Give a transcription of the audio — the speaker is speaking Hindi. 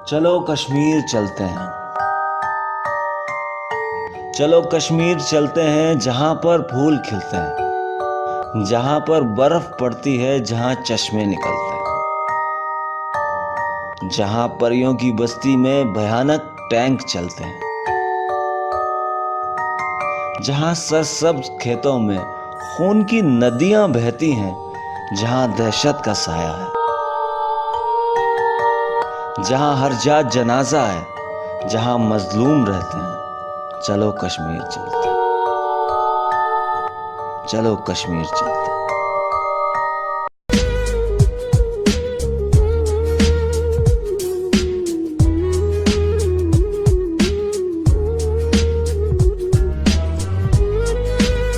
चलो कश्मीर चलते हैं। चलो कश्मीर चलते हैं, जहां पर फूल खिलते हैं, जहां पर बर्फ पड़ती है, जहां चश्मे निकलते हैं, जहां परियों की बस्ती में भयानक टैंक चलते हैं, जहां सरसब्ज खेतों में खून की नदियां बहती हैं, जहां दहशत का साया है, जहां हर जात जनाजा है, जहां मजलूम रहते हैं। चलो कश्मीर चलते हैं। चलो कश्मीर चलते हैं।